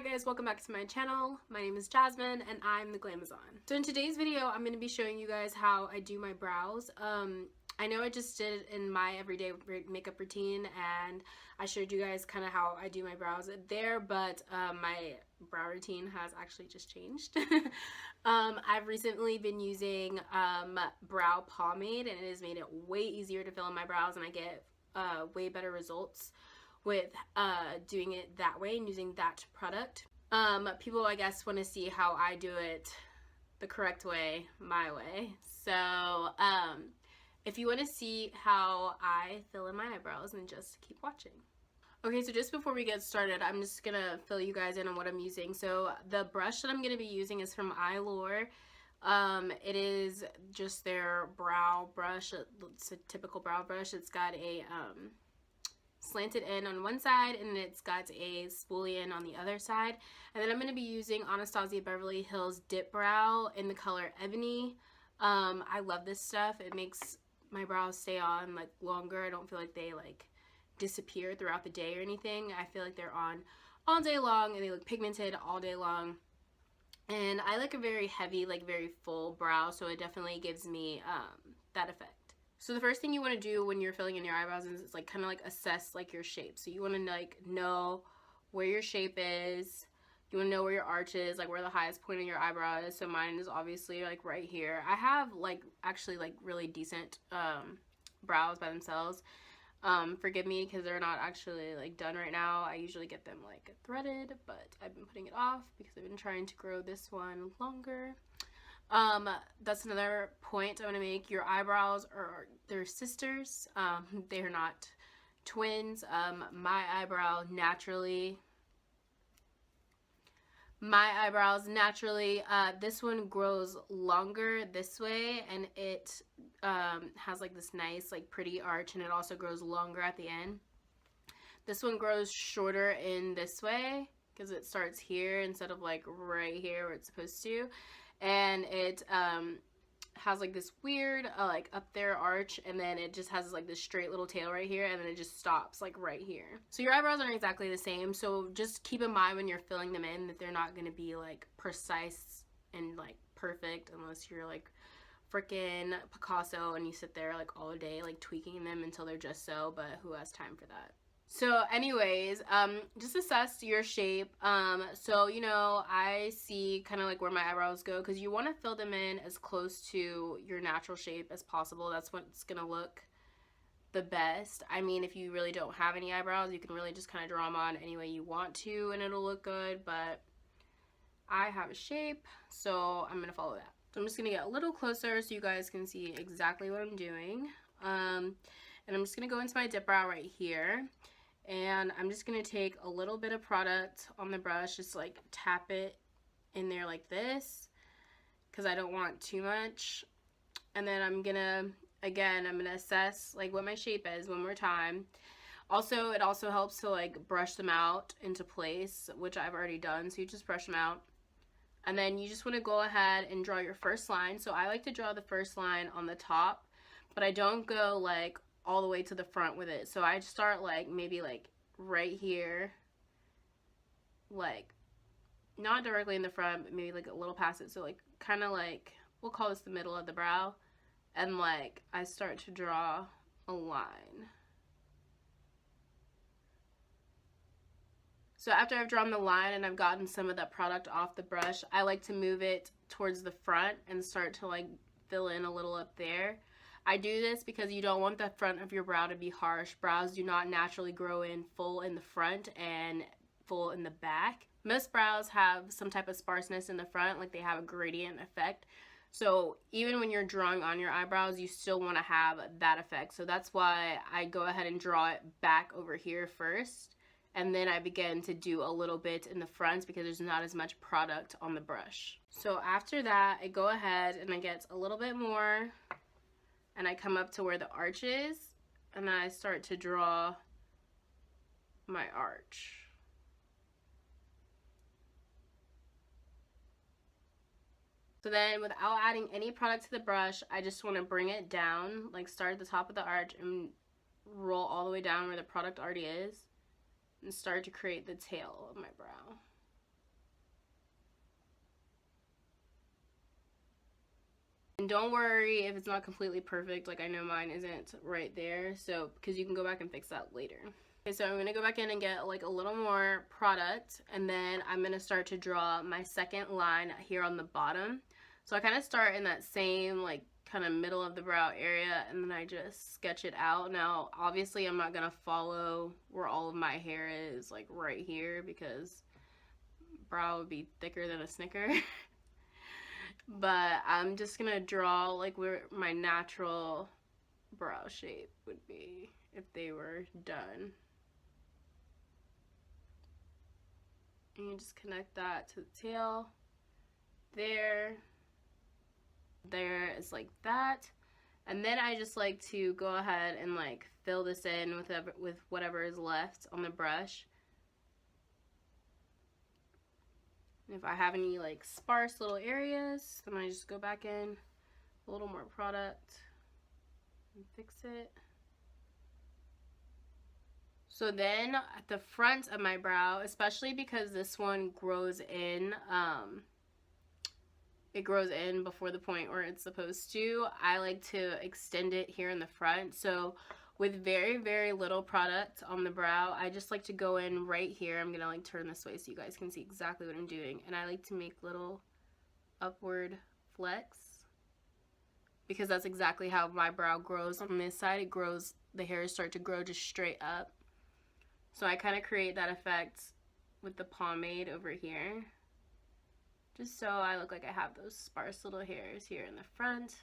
Hi guys, welcome back to my channel. My name is Jasmine and I'm the Glamazon. So in today's video, I'm going to be showing you guys how I do my brows. I know I just did it in my everyday makeup routine and I showed you guys kind of how I do my brows there, but my brow routine has actually just changed. I've recently been using brow pomade and it has made it way easier to fill in my brows and I get way better results with doing it that way and using that product. People I guess want to see how I do it the correct way, my way. So if you want to see how I fill in my eyebrows, then just keep watching. Okay, so just before we get started, I'm just gonna fill you guys in on what I'm using. So the brush that I'm gonna be using is from Eyelure. It is just their brow brush. It's a typical brow brush. It's got a slanted end on one side and it's got a spoolie end on the other side. And then I'm going to be using Anastasia Beverly Hills Dip Brow in the color Ebony. I love this stuff. It makes my brows stay on like longer. I don't feel like they like disappear throughout the day or anything. I feel like they're on all day long and they look pigmented all day long. And I like a very heavy, like very full brow, so it definitely gives me that effect. So the first thing you want to do when you're filling in your eyebrows is like kind of like assess like your shape. So you want to like know where your shape is. You want to know where your arch is, like where the highest point of your eyebrow is. So mine is obviously like right here. I have like actually like really decent brows by themselves. Forgive me because they're not actually like done right now. I usually get them like threaded, but I've been putting it off because I've been trying to grow this one longer. That's another point I want to make. Your eyebrows they're sisters. They're not twins. My eyebrows naturally, this one grows longer this way and it has like this nice like pretty arch and it also grows longer at the end. This one grows shorter in this way because it starts here instead of like right here where it's supposed to. And it has like this weird like up there arch and then it just has like this straight little tail right here and then it just stops like right here. So your eyebrows aren't exactly the same, so just keep in mind when you're filling them in that they're not going to be like precise and like perfect unless you're like freaking Picasso and you sit there like all day like tweaking them until they're just so, but who has time for that? So anyways, just assess your shape. So, you know, I see kind of like where my eyebrows go because you want to fill them in as close to your natural shape as possible. That's what's going to look the best. I mean, if you really don't have any eyebrows, you can really just kind of draw them on any way you want to and it'll look good, but I have a shape, so I'm going to follow that. So I'm just going to get a little closer so you guys can see exactly what I'm doing. And I'm just going to go into my dip brow right here. And I'm just going to take a little bit of product on the brush, just like tap it in there like this because I don't want too much. And then I'm going to assess like what my shape is one more time. Also, it also helps to like brush them out into place, which I've already done. So you just brush them out. And then you just want to go ahead and draw your first line. So I like to draw the first line on the top, but I don't go like all the way to the front with it. So I start like maybe like right here, like not directly in the front, but maybe like a little past it. So like kind of like, we'll call this the middle of the brow. And like I start to draw a line. So after I've drawn the line and I've gotten some of that product off the brush, I like to move it towards the front and start to like fill in a little up there. I do this because you don't want the front of your brow to be harsh. Brows do not naturally grow in full in the front and full in the back. Most brows have some type of sparseness in the front, like they have a gradient effect. So even when you're drawing on your eyebrows, you still want to have that effect. So that's why I go ahead and draw it back over here first. And then I begin to do a little bit in the front because there's not as much product on the brush. So after that, I go ahead and I get a little bit more. And I come up to where the arch is, and I start to draw my arch. So then without adding any product to the brush, I just want to bring it down, like start at the top of the arch and roll all the way down where the product already is, and start to create the tail of my brow. And don't worry if it's not completely perfect, like I know mine isn't right there, so because you can go back and fix that later. Okay, so I'm going to go back in and get like a little more product, and then I'm going to start to draw my second line here on the bottom. So I kind of start in that same like kind of middle of the brow area, and then I just sketch it out. Now obviously I'm not going to follow where all of my hair is, like right here, because brow would be thicker than a Snicker. But I'm just gonna draw like where my natural brow shape would be if they were done. And you just connect that to the tail. There is like that. And then I just like to go ahead and like fill this in with whatever is left on the brush. If I have any like sparse little areas, then I just go back in a little more product and fix it. So then at the front of my brow, especially because this one grows in, it grows in before the point where it's supposed to, I like to extend it here in the front. So with very, very little product on the brow, I just like to go in right here. I'm gonna like turn this way so you guys can see exactly what I'm doing. And I like to make little upward flex, because that's exactly how my brow grows on this side. It grows, the hairs start to grow just straight up. So I kind of create that effect with the pomade over here, just so I look like I have those sparse little hairs here in the front.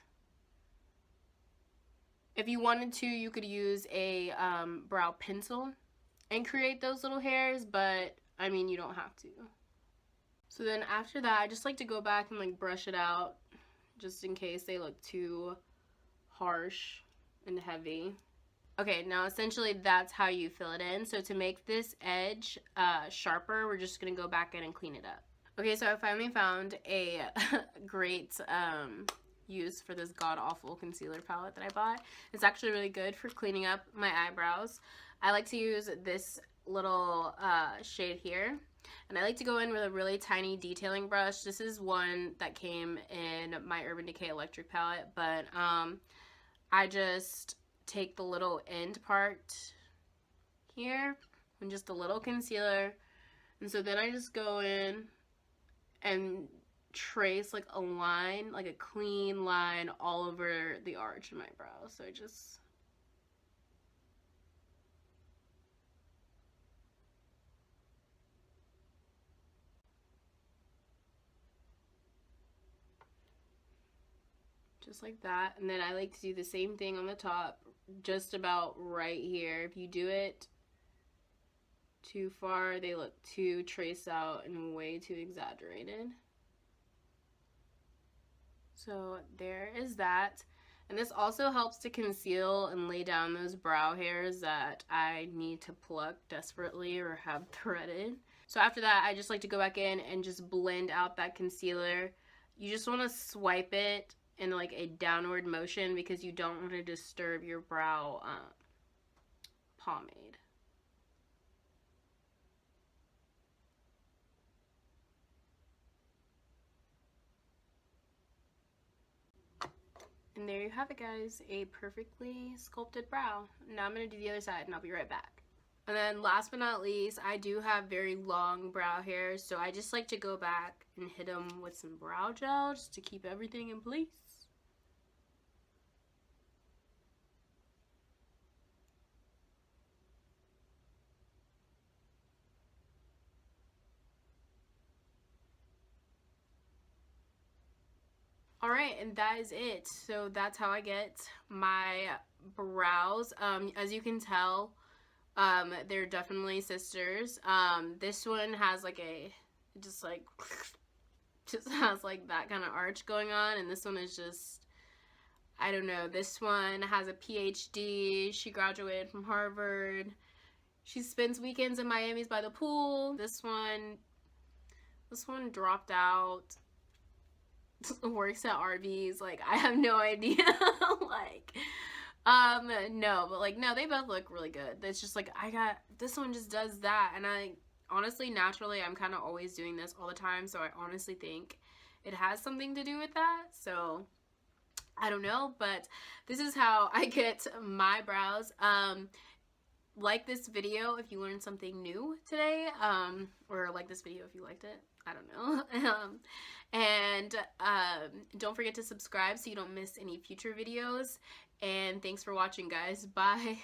If you wanted to, you could use a brow pencil and create those little hairs, but I mean, you don't have to. So then after that, I just like to go back and like brush it out, just in case they look too harsh and heavy. Okay, now essentially that's how you fill it in. So to make this edge sharper, we're just gonna go back in and clean it up. Okay, so I finally found a great use for this god-awful concealer palette that I bought. It's actually really good for cleaning up my eyebrows. I like to use this little shade here, and I like to go in with a really tiny detailing brush. This is one that came in my Urban Decay electric palette, but I just take the little end part here and just a little concealer, and so then I just go in and trace like a line, like a clean line all over the arch of my brow. So I just like that. And then I like to do the same thing on the top, just about right here. If you do it too far, they look too traced out and way too exaggerated. So there is that. And this also helps to conceal and lay down those brow hairs that I need to pluck desperately or have threaded. So after that, I just like to go back in and just blend out that concealer. You just want to swipe it in like a downward motion because you don't want to disturb your brow pomade. And there you have it, guys, a perfectly sculpted brow. Now I'm going to do the other side and I'll be right back. And then last but not least, I do have very long brow hairs, so I just like to go back and hit them with some brow gel just to keep everything in place. Alright, and that is it. So that's how I get my brows. As you can tell, they're definitely sisters. This one has like just has like that kind of arch going on, and this one is just, I don't know. This one has a PhD. She graduated from Harvard. She spends weekends in Miami's by the pool. This one dropped out. Works at Arby's. Like, I have no idea. Like, no, but like, no, they both look really good. It's just like, this one just does that, and I honestly, naturally, I'm kind of always doing this all the time, so I honestly think it has something to do with that. So I don't know, but this is how I get my brows. Like this video if you learned something new today, or like this video if you liked it. I don't know. And don't forget to subscribe so you don't miss any future videos. And thanks for watching, guys. Bye.